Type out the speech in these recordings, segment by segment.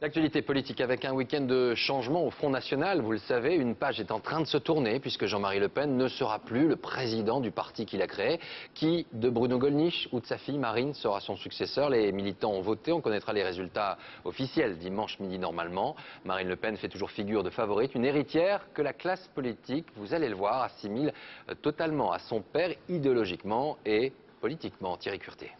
L'actualité politique avec un week-end de changement au Front National. Vous le savez, une page est en train de se tourner puisque Jean-Marie Le Pen ne sera plus le président du parti qu'il a créé. Qui de Bruno Gollnisch ou de sa fille Marine sera son successeur? Les militants ont voté, on connaîtra les résultats officiels dimanche midi normalement. Marine Le Pen fait toujours figure de favorite, une héritière que la classe politique, vous allez le voir, assimile totalement à son père idéologiquement et politiquement. Thierry Curté.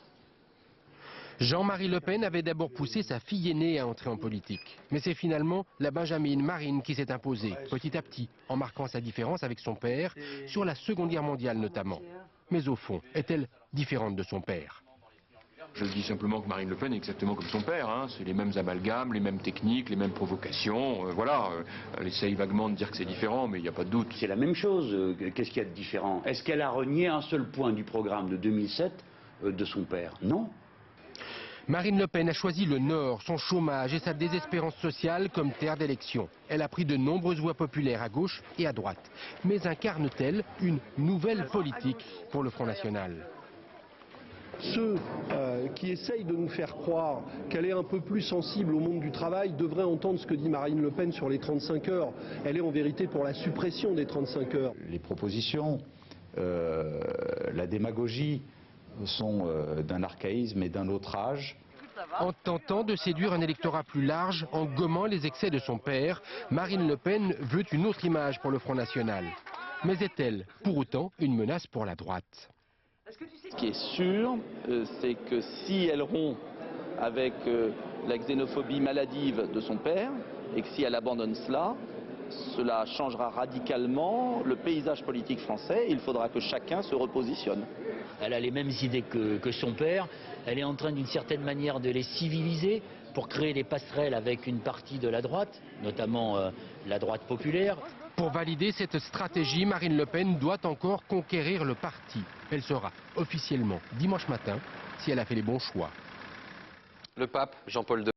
Jean-Marie Le Pen avait d'abord poussé sa fille aînée à entrer en politique. Mais c'est finalement la Benjamine Marine qui s'est imposée, petit à petit, en marquant sa différence avec son père, sur la Seconde Guerre mondiale notamment. Mais au fond, est-elle différente de son père? Je dis simplement que Marine Le Pen est exactement comme son père, hein. C'est les mêmes amalgames, les mêmes techniques, les mêmes provocations, voilà. Elle essaye vaguement de dire que c'est différent, mais il n'y a pas de doute. C'est la même chose, qu'est-ce qu'il y a de différent? Est-ce qu'elle a renié un seul point du programme de 2007 de son père? Non. Marine Le Pen a choisi le Nord, son chômage et sa désespérance sociale comme terre d'élection. Elle a pris de nombreuses voix populaires à gauche et à droite. Mais incarne-t-elle une nouvelle politique pour le Front National? Ceux qui essayent de nous faire croire qu'elle est un peu plus sensible au monde du travail devraient entendre ce que dit Marine Le Pen sur les 35 heures. Elle est en vérité pour la suppression des 35 heures. Les propositions, la démagogie sont d'un archaïsme et d'un autre âge. En tentant de séduire un électorat plus large, en gommant les excès de son père, Marine Le Pen veut une autre image pour le Front National. Mais est-elle, pour autant, une menace pour la droite? Ce qui est sûr, c'est que si elle rompt avec la xénophobie maladive de son père, et que si elle abandonne cela, cela changera radicalement le paysage politique français. Il faudra que chacun se repositionne. Elle a les mêmes idées que son père. Elle est en train d'une certaine manière de les civiliser pour créer des passerelles avec une partie de la droite, notamment la droite populaire. Pour valider cette stratégie, Marine Le Pen doit encore conquérir le parti. Elle sera officiellement dimanche matin si elle a fait les bons choix. Le pape Jean-Paul II